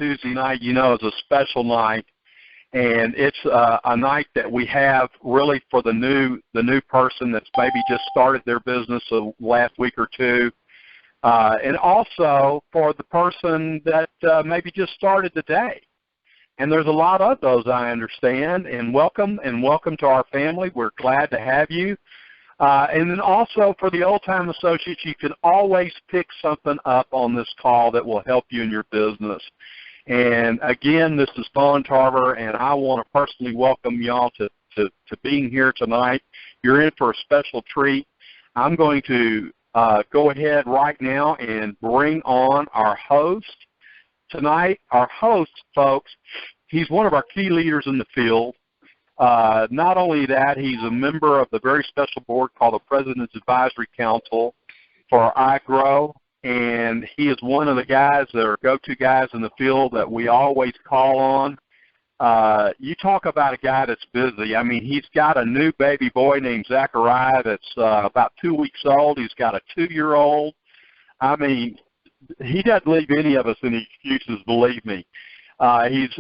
Tuesday night, you know, is a special night, and it's a night that we have really for the new person that's maybe just started their business the last week or two, and also for the person that maybe just started today. And there's a lot of those, I understand, and welcome to our family. We're glad to have you. And then also for the old-time associates, you can always pick something up on this call that will help you in your business. And again, this is Vaughn Tarver, and I want to personally welcome y'all to being here tonight. You're in for a special treat. I'm going to go ahead right now and bring on our host tonight. Our host, folks, he's one of our key leaders in the field. Not only that, he's a member of the very special board called the President's Advisory Council for iGrow, and he is one of the guys that are go-to guys in the field that we always call on. You talk about a guy that's busy. I mean, he's got a new baby boy named Zachariah that's about 2 weeks old. He's got a 2-year-old. I mean, he doesn't leave any of us any excuses, believe me.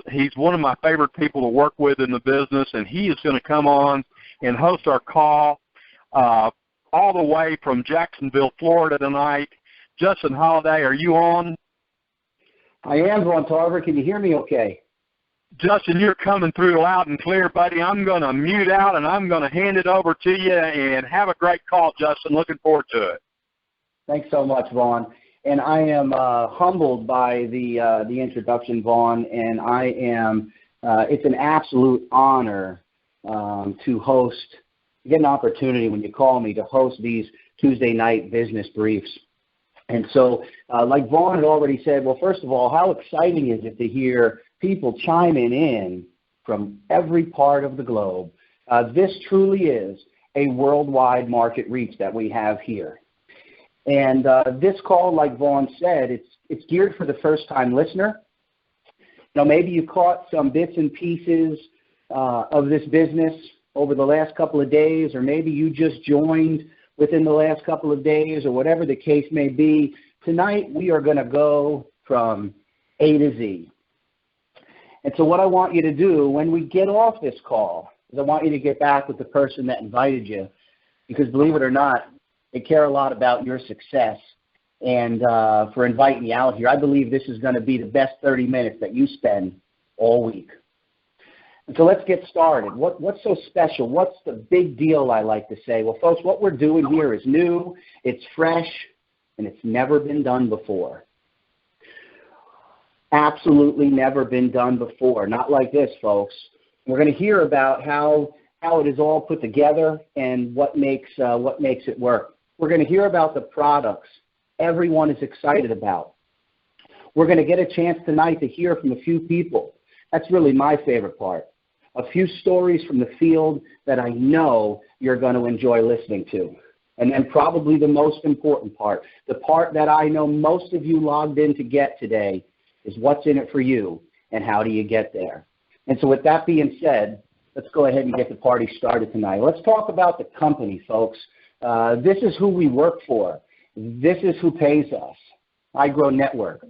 He's one of my favorite people to work with in the business, and he is going to come on and host our call all the way from Jacksonville, Florida tonight. Justin Holliday, are you on? I am, Vaughn Tarver. Can you hear me okay? Justin, you're coming through loud and clear, buddy. I'm going to mute out, and I'm going to hand it over to you, and have a great call, Justin. Looking forward to it. Thanks so much, Vaughn. And I am humbled by the introduction, Vaughn, and I am. It's an absolute honor to host, get an opportunity when you call me to host these Tuesday night business briefs. And so, like Vaughn had already said, well, first of all, how exciting is it to hear people chiming in from every part of the globe? This truly is a worldwide market reach that we have here. And this call, like Vaughn said, it's geared for the first-time listener. Now, maybe you caught some bits and pieces of this business over the last couple of days, or maybe you just joined within the last couple of days, or whatever the case may be. Tonight, we are going to go from A to Z. And so what I want you to do when we get off this call is I want you to get back with the person that invited you, because believe it or not, they care a lot about your success and for inviting you out here. I believe this is going to be the best 30 minutes that you spend all week. And so let's get started. What's so special? What's the big deal, I like to say? Well, folks, what we're doing here is new, it's fresh, and it's never been done before. Absolutely never been done before. Not like this, folks. We're going to hear about how it is all put together and what makes it work. We're going to hear about the products everyone is excited about. We're going to get a chance tonight to hear from a few people. That's really my favorite part. A few stories from the field that I know you're going to enjoy listening to. And then probably the most important part, the part that I know most of you logged in to get today, is what's in it for you and how do you get there. And so with that being said, let's go ahead and get the party started tonight. Let's talk about the company, folks. This is who we work for. This is who pays us, iGrow Network.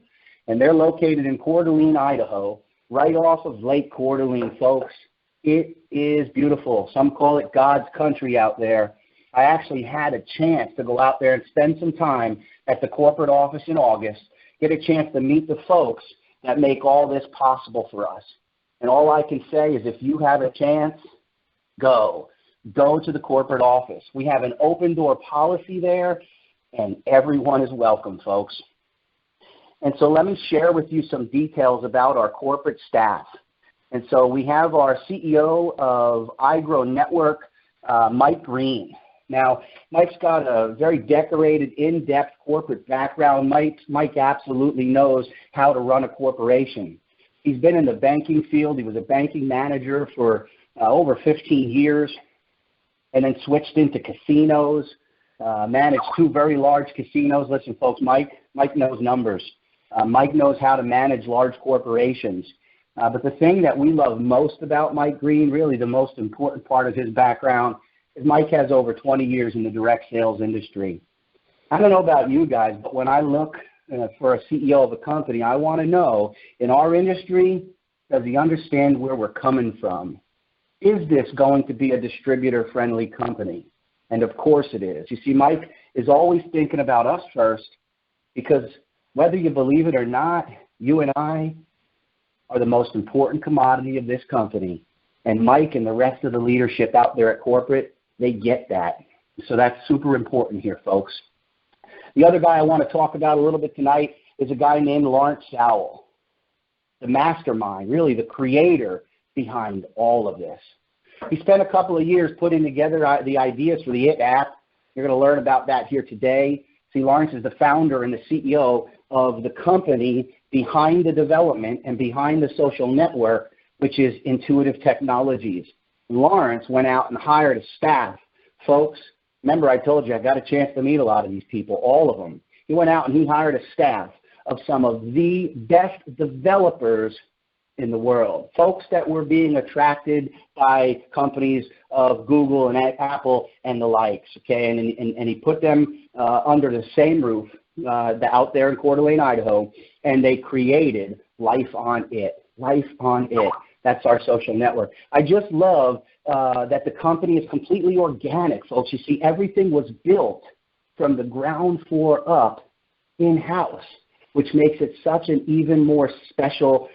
And they're located in Coeur d'Alene, Idaho, right off of Lake Coeur d'Alene, folks. It is beautiful. Some call it God's country out there. I actually had a chance to go out there and spend some time at the corporate office in August, get a chance to meet the folks that make all this possible for us. And all I can say is if you have a chance, go. Go to the corporate office. We have an open door policy there, and everyone is welcome, folks. And so let me share with you some details about our corporate staff. And so we have our CEO of iGrow Network, Mike Green. Now, Mike's got a very decorated, in-depth corporate background. Mike absolutely knows how to run a corporation. He's been in the banking field. He was a banking manager for over 15 years, and then switched into casinos, managed 2 very large casinos. Listen, folks, Mike knows numbers. Mike knows how to manage large corporations. But the thing that we love most about Mike Green, really the most important part of his background, is Mike has over 20 years in the direct sales industry. I don't know about you guys, but when I look for a CEO of a company, I want to know, in our industry, does he understand where we're coming from? Is this going to be a distributor-friendly company? And of course it is. You see, Mike is always thinking about us first, because whether you believe it or not, you and I are the most important commodity of this company. And Mike and the rest of the leadership out there at corporate, they get that. So that's super important here, folks. The other guy I want to talk about a little bit tonight is a guy named Lawrence Sowell, the mastermind, really the creator behind all of this. He spent a couple of years putting together the ideas for the IT app. You're going to learn about that here today. See, Lawrence is the founder and the CEO of the company behind the development and behind the social network, which is Intuitive Technologies. Lawrence went out and hired a staff. Folks, remember I told you I got a chance to meet a lot of these people, all of them. He went out and he hired a staff of some of the best developers in the world, folks that were being attracted by companies of Google and Apple and the likes, okay? And he put them under the same roof out there in Coeur d'Alene, Idaho, and they created Life on It. Life on It. That's our social network. I just love that the company is completely organic, folks. You see, everything was built from the ground floor up in-house, which makes it such an even more special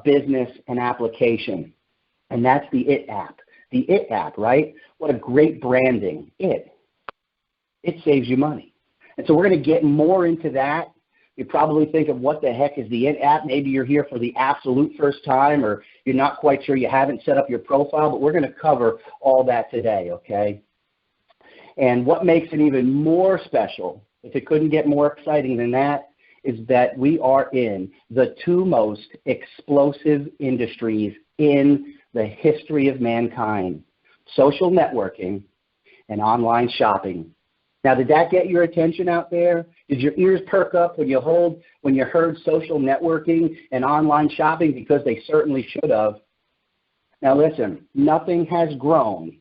business and application. And that's the IT app. The IT app, right? What a great branding. It saves you money. And so we're going to get more into that. You probably think of what the heck is the IT app. Maybe you're here for the absolute first time, or you're not quite sure, you haven't set up your profile, but we're going to cover all that today, okay? And what makes it even more special, if it couldn't get more exciting than that, is that we are in the two most explosive industries in the history of mankind: social networking and online shopping. Now, did that get your attention out there? Did your ears perk up when you heard social networking and online shopping? Because they certainly should have. Now listen, nothing has grown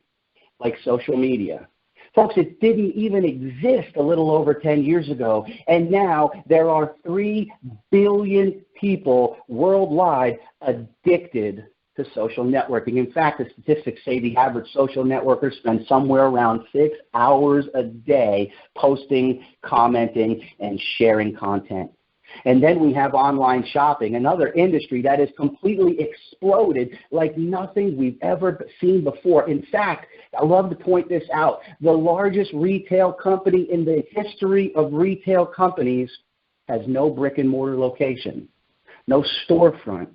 like social media. Folks, it didn't even exist a little over 10 years ago, and now there are 3 billion people worldwide addicted to social networking. In fact, the statistics say the average social networker spends somewhere around 6 hours a day posting, commenting, and sharing content. And then we have online shopping, another industry that has completely exploded like nothing we've ever seen before. In fact, I love to point this out. The largest retail company in the history of retail companies has no brick and mortar location, no storefront,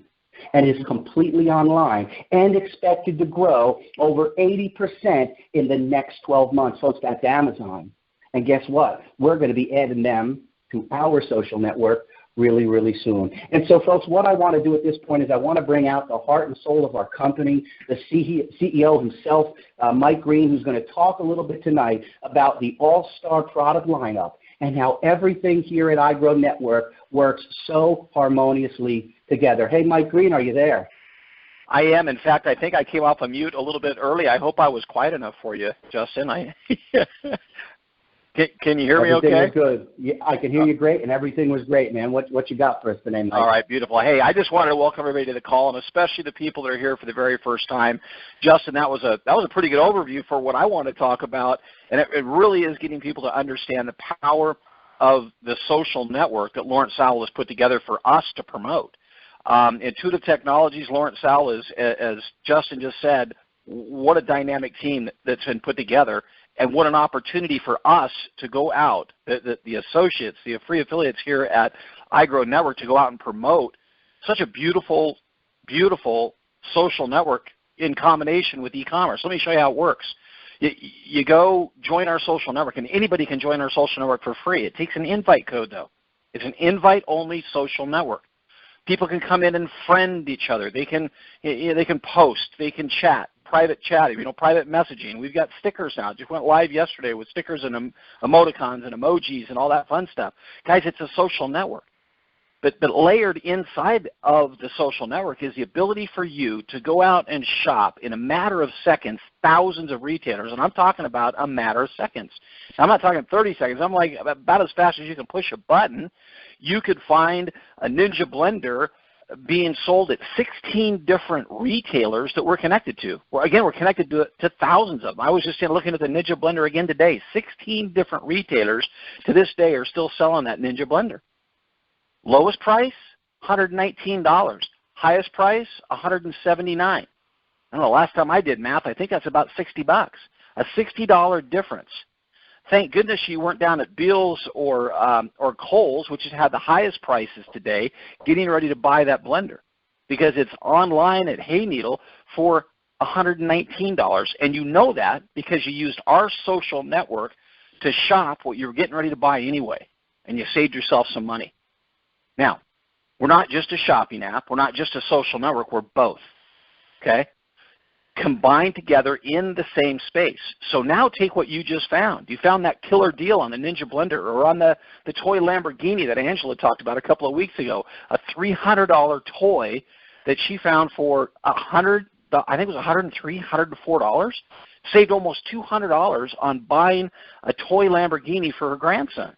and is completely online and expected to grow over 80% in the next 12 months. Folks, that's Amazon. And guess what? We're going to be adding them to our social network really, really soon. And so, folks, what I want to do at this point is I want to bring out the heart and soul of our company, the CEO himself, Mike Green, who's going to talk a little bit tonight about the all-star product lineup and how everything here at iGrow Network works so harmoniously together. Hey, Mike Green, are you there? I am. In fact, I think I came off a mute a little bit early. I hope I was quiet enough for you, Justin. Can you hear me okay? Everything was good. Yeah, I can hear you great, and everything was great, man. What you got for us today, Mike? All right, beautiful. Hey, I just wanted to welcome everybody to the call, and especially the people that are here for the very first time. Justin, that was a pretty good overview for what I want to talk about, and it really is getting people to understand the power of the social network that Lawrence Sowell has put together for us to promote. Intuitive Technologies, Lawrence Sowell is, as Justin just said, what a dynamic team that's been put together. And what an opportunity for us to go out, the associates, the free affiliates here at iGrow Network, to go out and promote such a beautiful, beautiful social network in combination with e-commerce. Let me show you how it works. You go join our social network, and anybody can join our social network for free. It takes an invite code, though. It's an invite-only social network. People can come in and friend each other. They can post. They can chat. Private chatting, private messaging. We've got stickers now. Just went live yesterday with stickers and emoticons and emojis and all that fun stuff. Guys, it's a social network. But layered inside of the social network is the ability for you to go out and shop in a matter of seconds, thousands of retailers, and I'm talking about a matter of seconds. I'm not talking 30 seconds. I'm like about as fast as you can push a button. You could find a Ninja blender being sold at 16 different retailers that we're connected to. Again, we're connected to thousands of them. I was just looking at the Ninja blender again today. 16 different retailers to this day are still selling that Ninja blender. Lowest price, $119. Highest price, $179. I don't know, last time I did math, I think that's about $60. A $60 difference. Thank goodness you weren't down at Beal's or Kohl's, which has had the highest prices today, getting ready to buy that blender, because it's online at Hayneedle for $119. And you know that because you used our social network to shop what you were getting ready to buy anyway, and you saved yourself some money. Now, we're not just a shopping app. We're not just a social network. We're both, okay, combined together in the same space. So now take what you just found. You found that killer deal on the Ninja blender or on the toy Lamborghini that Angela talked about a couple of weeks ago, a $300 toy that she found for I think it was $103, $104, saved almost $200 on buying a toy Lamborghini for her grandson.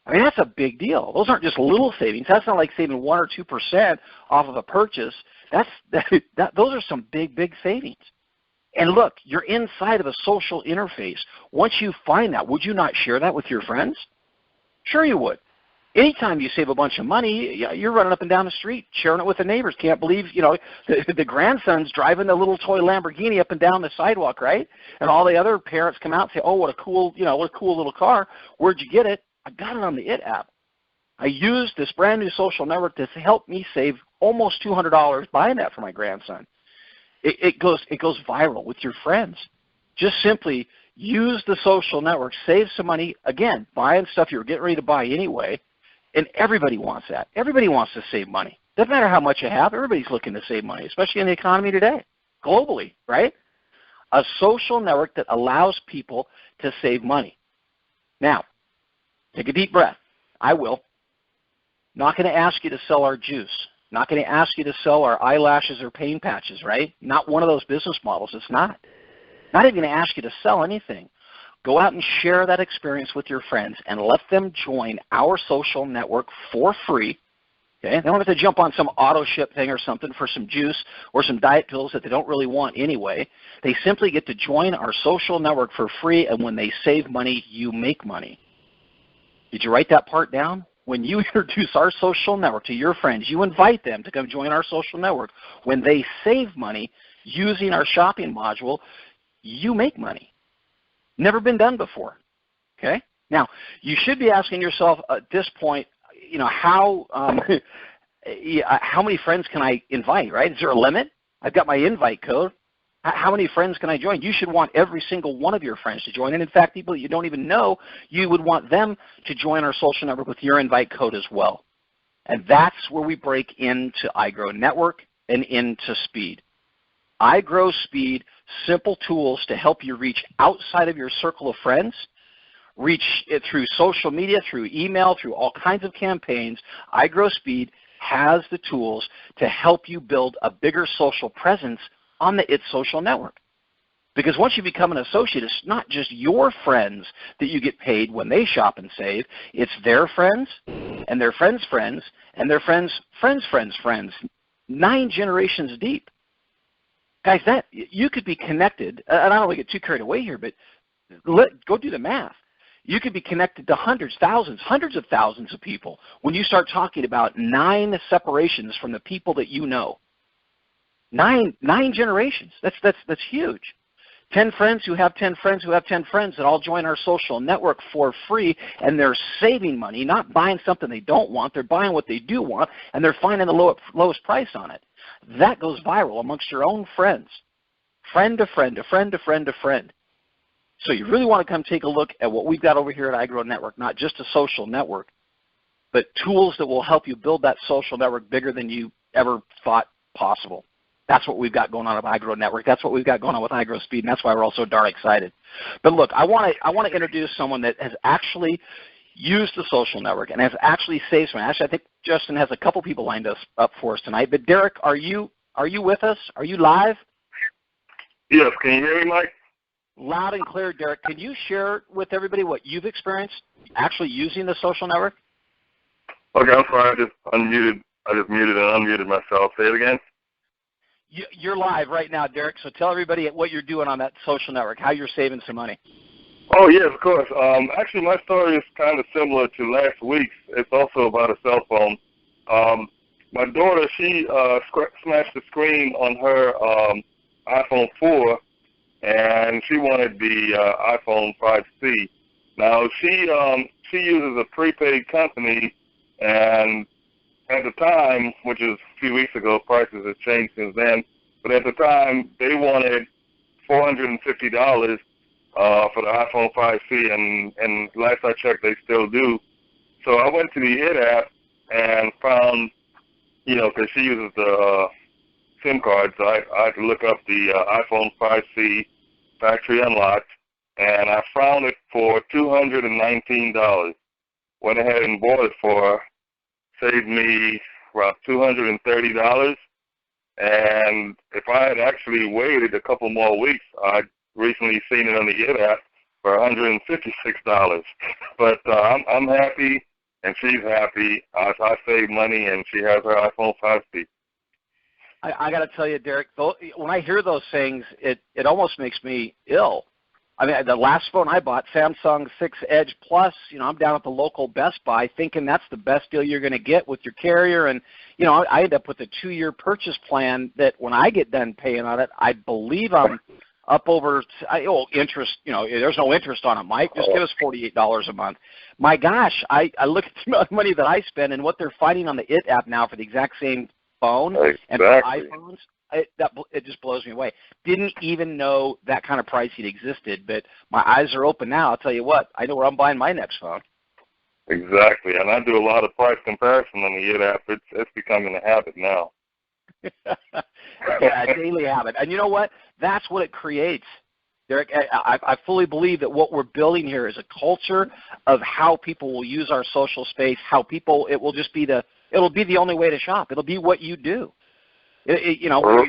I mean, that's a big deal. Those aren't just little savings. That's not like saving 1 or 2% off of a purchase. Those are some big, big savings. And look, you're inside of a social interface. Once you find that, would you not share that with your friends? Sure you would. Anytime you save a bunch of money, you're running up and down the street, sharing it with the neighbors. Can't believe, the grandson's driving the little toy Lamborghini up and down the sidewalk, right? And all the other parents come out and say, oh, what a cool little car. Where'd you get it? I got it on the IT app. I used this brand new social network to help me save almost $200 buying that for my grandson. It goes viral with your friends. Just simply use the social network, save some money, again, buying stuff you were getting ready to buy anyway, and everybody wants that. Everybody wants to save money. Doesn't matter how much you have, everybody's looking to save money, especially in the economy today, globally, right? A social network that allows people to save money. Now, take a deep breath. I will. Not going to ask you to sell our juice. Not going to ask you to sell our eyelashes or pain patches, right? Not one of those business models. It's not. Not even going to ask you to sell anything. Go out and share that experience with your friends and let them join our social network for free. Okay? They don't have to jump on some auto ship thing or something for some juice or some diet pills that they don't really want anyway. They simply get to join our social network for free, and when they save money, you make money. Did you write that part down? When you introduce our social network to your friends, you invite them to come join our social network. When they save money using our shopping module, you make money. Never been done before. Okay? Now, you should be asking yourself at this point, how many friends can I invite, right? Is there a limit? I've got my invite code. How many friends can I join? You should want every single one of your friends to join. And in fact, people that you don't even know, you would want them to join our social network with your invite code as well. And that's where we break into iGrow Network and into Speed. iGrow Speed, simple tools to help you reach outside of your circle of friends, reach it through social media, through email, through all kinds of campaigns. iGrow Speed has the tools to help you build a bigger social presence on the IT social network. Because once you become an associate, it's not just your friends that you get paid when they shop and save. It's their friends and their friends' friends and their friends' friends' friends' friends, 9 generations deep. Guys, that you could be connected, and I don't want to get too carried away here, but go do the math. You could be connected to hundreds, thousands, hundreds of thousands of people when you start talking about 9 separations from the people that you know. 9 generations. That's huge. 10 friends who have 10 friends who have 10 friends that all join our social network for free, and they're saving money, not buying something they don't want. They're buying what they do want, and they're finding the lowest price on it. That goes viral amongst your own friends. Friend to friend, to friend to friend to friend. So you really want to come take a look at what we've got over here at iGrow Network, not just a social network, but tools that will help you build that social network bigger than you ever thought possible. That's what we've got going on with iGrow Network. That's what we've got going on with iGrow Speed, and that's why we're all so darn excited. But look, I want to introduce someone that has actually used the social network and has actually saved some. Actually, I think Justin has a couple people lined up for us tonight. But Derek, are you with us? Are you live? Yes. Can you hear me, Mike? Loud and clear, Derek. Can you share with everybody what you've experienced actually using the social network? Okay, I'm sorry. I just muted and unmuted myself. Say it again. You're live right now, Derek. So tell everybody what you're doing on that social network, how you're saving some money. Oh, yes, of course. Actually, my story is kind of similar to last week's. It's also about a cell phone. My daughter, she smashed the screen on her iPhone 4, and she wanted the iPhone 5C. Now, she uses a prepaid company, and at the time, which is a few weeks ago, prices have changed since then, but at the time, they wanted $450 for the iPhone 5C, and last I checked, they still do. So I went to the IT app and found, because she uses the SIM card, so I had to look up the iPhone 5C factory unlocked, and I found it for $219. Went ahead and bought it for her, saved me about $230, and if I had actually waited a couple more weeks, I'd recently seen it on the IT app for $156. But I'm happy, and she's happy. I saved money, and she has her iPhone 5C. I got to tell you, Derek, when I hear those things, it almost makes me ill. I mean, the last phone I bought, Samsung 6 Edge Plus, I'm down at the local Best Buy thinking that's the best deal you're going to get with your carrier. And, I end up with a 2-year purchase plan that when I get done paying on it, I believe I'm up over interest. There's no interest on it, Mike. Just give us $48 a month. My gosh, I look at the amount of money that I spend and what they're finding on the IT app now for the exact same phone and for iPhones. It just blows me away. Didn't even know that kind of pricing existed, but my eyes are open now. I'll tell you what, I know where I'm buying my next phone. Exactly, and I do a lot of price comparison on the IT app. It's becoming a habit now. Yeah, a daily habit. And you know what? That's what it creates. Derek, I fully believe that what we're building here is a culture of how people will use our social space, it will just be it'll be the only way to shop. It'll be what you do. Whether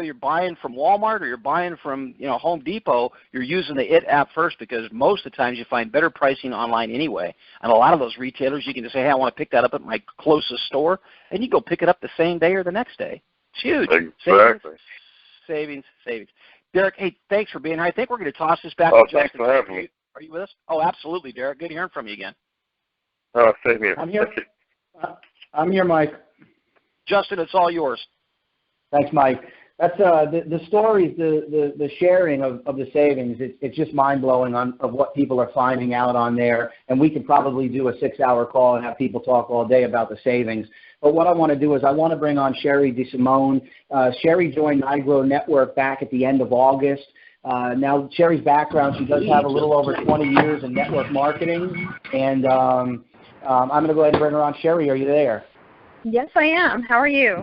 you're buying from Walmart or you're buying from Home Depot, you're using the IT app first because most of the times you find better pricing online anyway. And a lot of those retailers, you can just say, hey, I want to pick that up at my closest store, and you go pick it up the same day or the next day. It's huge. Exactly. Savings. Derek, hey, thanks for being here. I think we're going to toss this back to Justin. Thanks for having me. Are you with us? Oh, absolutely, Derek. Good hearing from you again. Same here. I'm here, Mike. Justin, it's all yours. Thanks, Mike. That's the stories, the sharing of the savings. It's just mind blowing of what people are finding out on there. And we could probably do a 6-hour call and have people talk all day about the savings. But what I want to do is I want to bring on Sherry DeSimone. Sherry joined iGrow Network back at the end of August. Now, Sherry's background, she does have a little over 20 years in network marketing. And I'm going to go ahead and bring her on. Sherry, are you there? Yes, I am. How are you?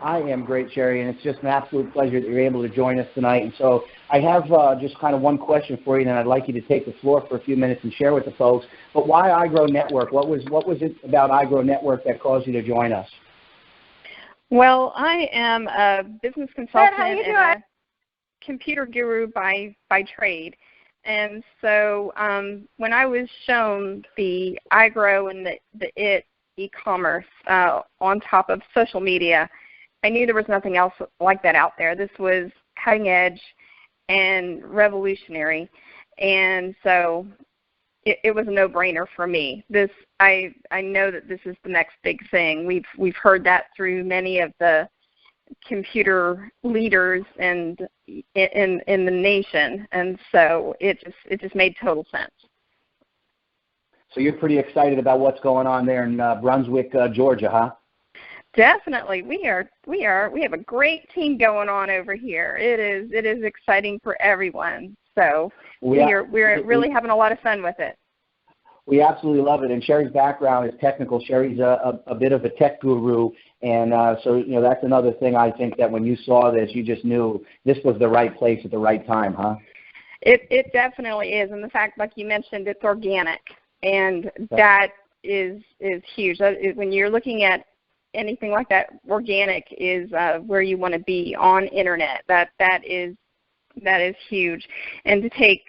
I am great, Sherry, and it's just an absolute pleasure that you're able to join us tonight. And so I have just kind of one question for you, and I'd like you to take the floor for a few minutes and share with the folks. But why iGrow Network? What was it about iGrow Network that caused you to join us? Well, I am a business consultant and a computer guru by trade. And so when I was shown the iGrow and the e-commerce on top of social media, I knew there was nothing else like that out there. This was cutting edge and revolutionary, and so it was a no-brainer for me. I know that this is the next big thing. We've heard that through many of the computer leaders and in the nation, and so it just made total sense. So you're pretty excited about what's going on there in Brunswick, Georgia, huh? Definitely. We have a great team going on over here. It is exciting for everyone. So we're really having a lot of fun with it. We absolutely love it. And Sherry's background is technical. Sherry's a bit of a tech guru, and so that's another thing. I think that when you saw this, you just knew this was the right place at the right time, huh? It definitely is, and the fact, like you mentioned, it's organic. and that is huge. When you're looking at anything like that, organic is where you want to be on internet. That is huge. And to take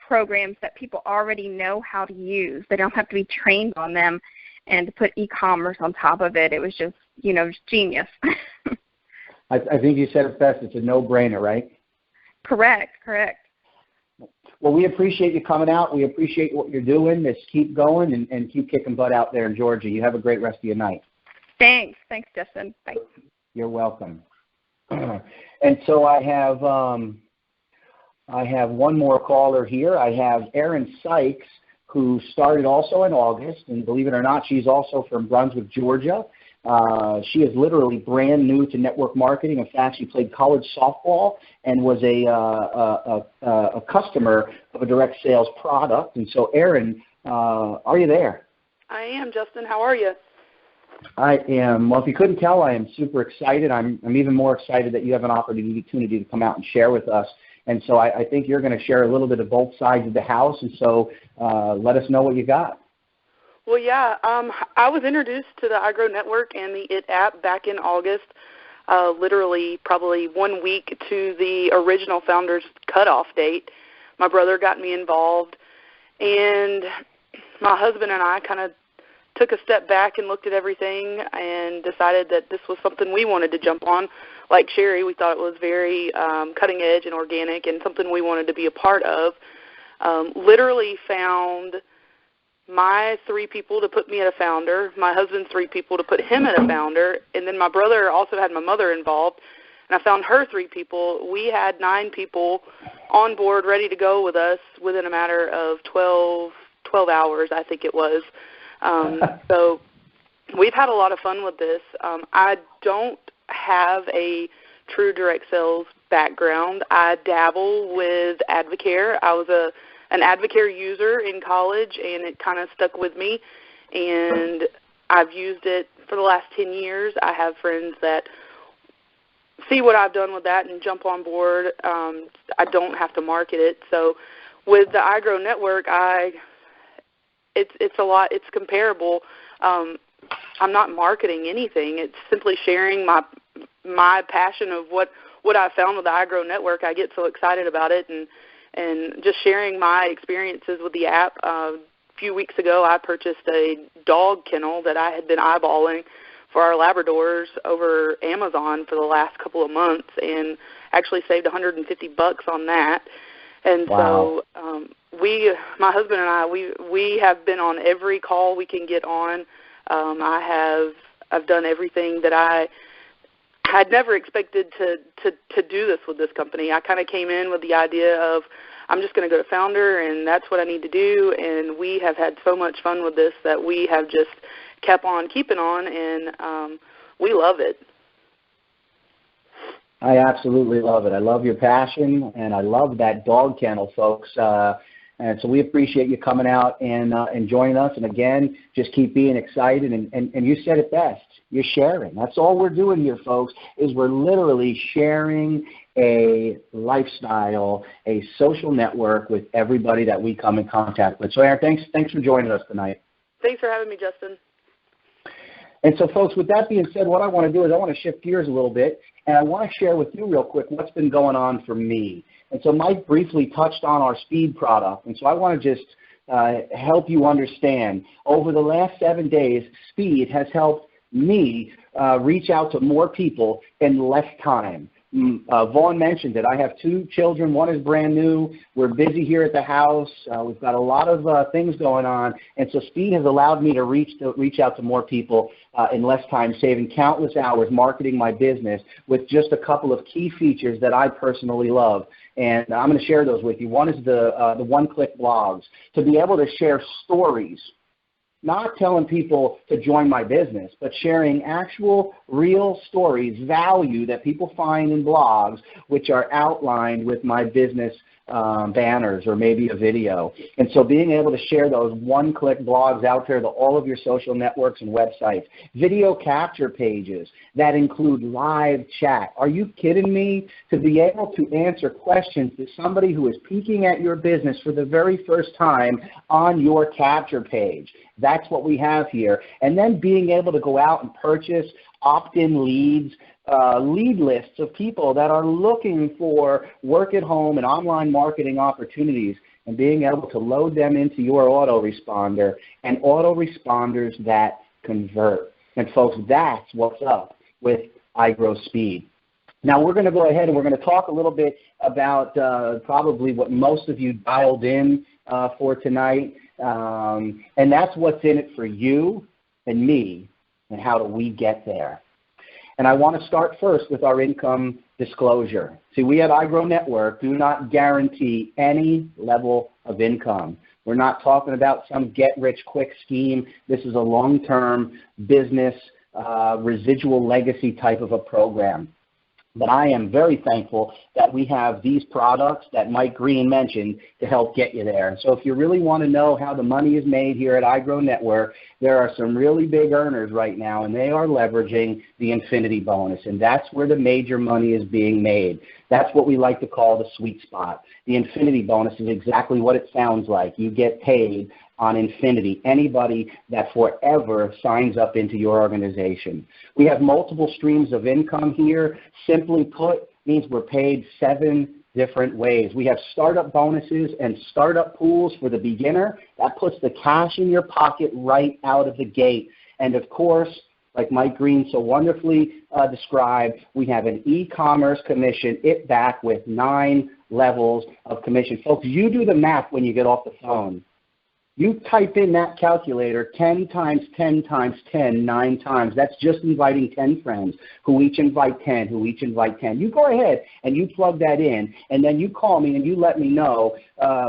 programs that people already know how to use, they don't have to be trained on them, and to put e-commerce on top of it, it was just, just genius. I think you said it best. It's a no-brainer, right? Correct. Well, we appreciate you coming out. We appreciate what you're doing. Just keep going and keep kicking butt out there in Georgia. You have a great rest of your night. Thanks, Justin. Bye. You're welcome. And so I have one more caller here. I have Erin Sykes, who started also in August, and believe it or not, she's also from Brunswick, Georgia. She is literally brand new to network marketing. In fact, she played college softball and was a customer of a direct sales product. And so, Erin, are you there? I am, Justin. How are you? I am. Well, if you couldn't tell, I am super excited. I'm even more excited that you have an opportunity to come out and share with us. And so I think you're going to share a little bit of both sides of the house. And so let us know what you got. Well, yeah, I was introduced to the iGrow Network and the IT app back in August, literally probably 1 week to the original founder's cutoff date. My brother got me involved, and my husband and I kind of took a step back and looked at everything and decided that this was something we wanted to jump on. Like Sherry, we thought it was very cutting edge and organic and something we wanted to be a part of. Literally found my 3 people to put me at a founder, my husband's 3 people to put him at a founder, and then my brother also had my mother involved, and I found her 3 people. We had 9 people on board ready to go with us within a matter of 12 hours, I think it was. So we've had a lot of fun with this. I don't have a true direct sales background. I dabble with Advocare. I was an Advocare user in college, and it kind of stuck with me, and I've used it for the last 10 years. I have friends that see what I've done with that and jump on board. I don't have to market it. So with the iGrow Network, it's a lot. It's comparable. I'm not marketing anything. It's simply sharing my passion of what I found with the iGrow Network. I get so excited about it, and just sharing my experiences with the app. A few weeks ago, I purchased a dog kennel that I had been eyeballing for our Labradors over Amazon for the last couple of months, and actually saved $150 on that. And wow. So my husband and I, we have been on every call we can get on. I've done everything that I had never expected to do this with this company. I kind of came in with the idea of I'm just going to go to founder, and that's what I need to do. And we have had so much fun with this that we have just kept on keeping on, and we love it. I absolutely love it. I love your passion, and I love that dog kennel, folks. And so we appreciate you coming out and joining us. And, again, just keep being excited. And you said it best. You're sharing. That's all we're doing here, folks, is we're literally sharing a lifestyle, a social network with everybody that we come in contact with. So, Aaron, thanks for joining us tonight. Thanks for having me, Justin. And so, folks, with that being said, what I want to do is I want to shift gears a little bit, and I want to share with you real quick what's been going on for me. And so Mike briefly touched on our speed product, and so I want to just help you understand. Over the last 7 days, speed has helped me reach out to more people in less time. Vaughn mentioned it. I have 2 children. One is brand new. We're busy here at the house. We've got a lot of things going on, and so speed has allowed me to reach out to more people in less time, saving countless hours marketing my business with just a couple of key features that I personally love. And I'm going to share those with you. One is the one-click blogs, to be able to share stories. Not telling people to join my business, but sharing actual real stories, value that people find in blogs, which are outlined with my business banners or maybe a video. And so being able to share those one-click blogs out there to all of your social networks and websites, video capture pages that include live chat. Are you kidding me? To be able to answer questions to somebody who is peeking at your business for the very first time on your capture page. That's what we have here. And then being able to go out and purchase opt-in leads, lead lists of people that are looking for work at home and online marketing opportunities, and being able to load them into your autoresponder, and autoresponders that convert. And folks, that's what's up with iGrowSpeed. Now we're going to go ahead and we're going to talk a little bit about probably what most of you dialed in for tonight, and that's what's in it for you and me, and how do we get there. And I want to start first with our income disclosure. See, we at iGrow Network do not guarantee any level of income. We're not talking about some get-rich-quick scheme. This is a long-term business residual legacy type of a program. But I am very thankful that we have these products that Mike Green mentioned to help get you there. And so if you really want to know how the money is made here at iGrow Network, there are some really big earners right now, and they are leveraging the Infinity Bonus. And that's where the major money is being made. That's what we like to call the sweet spot. The Infinity Bonus is exactly what it sounds like. You get paid on Infinity, anybody that forever signs up into your organization. We have multiple streams of income here. Simply put, means we're paid 7 different ways. We have startup bonuses and startup pools for the beginner. That puts the cash in your pocket right out of the gate. And of course, like Mike Green so wonderfully described, we have an e-commerce commission, it back with 9 levels of commission. Folks, you do the math when you get off the phone. You type in that calculator 10 times 10 times 10, 9 times. That's just inviting 10 friends who each invite 10, who each invite 10. You go ahead and you plug that in, and then you call me and you let me know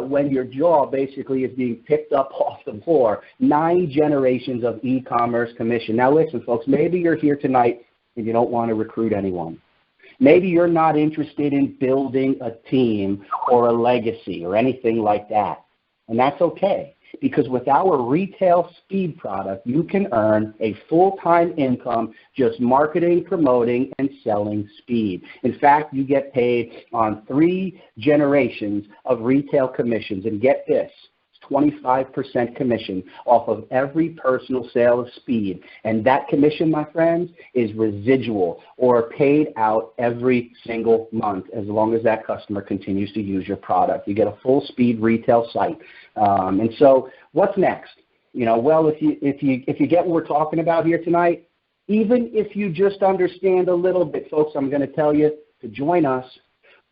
when your jaw basically is being picked up off the floor. 9 generations of e-commerce commission. Now listen, folks, maybe you're here tonight and you don't want to recruit anyone. Maybe you're not interested in building a team or a legacy or anything like that, and that's okay. Because with our retail speed product, you can earn a full-time income just marketing, promoting, and selling speed. In fact, you get paid on 3 generations of retail commissions. And get this, it's 25% commission off of every personal sale of speed. And that commission, my friends, is residual or paid out every single month as long as that customer continues to use your product. You get a full speed retail site. And so what's next? You know, well, if you get what we're talking about here tonight, even if you just understand a little bit, folks, I'm going to tell you to join us.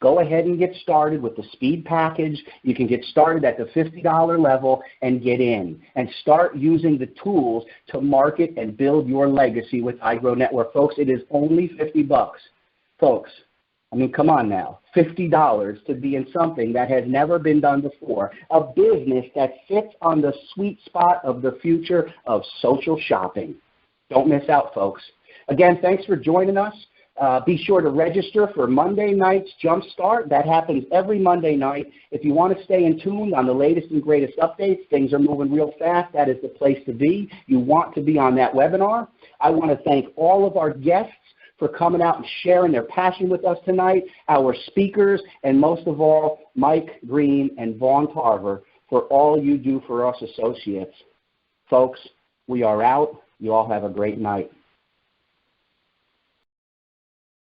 Go ahead and get started with the speed package. You can get started at the $50 level and get in and start using the tools to market and build your legacy with iGrow Network. Folks, it is only $50. Folks, I mean, come on now, $50 to be in something that has never been done before, a business that fits on the sweet spot of the future of social shopping. Don't miss out, folks. Again, thanks for joining us. Be sure to register for Monday night's Jumpstart. That happens every Monday night. If you want to stay in tune on the latest and greatest updates, things are moving real fast. That is the place to be. You want to be on that webinar. I want to thank all of our guests for coming out and sharing their passion with us tonight, our speakers, and most of all, Mike Green and Vaughn Tarver for all you do for us associates. Folks, we are out. You all have a great night.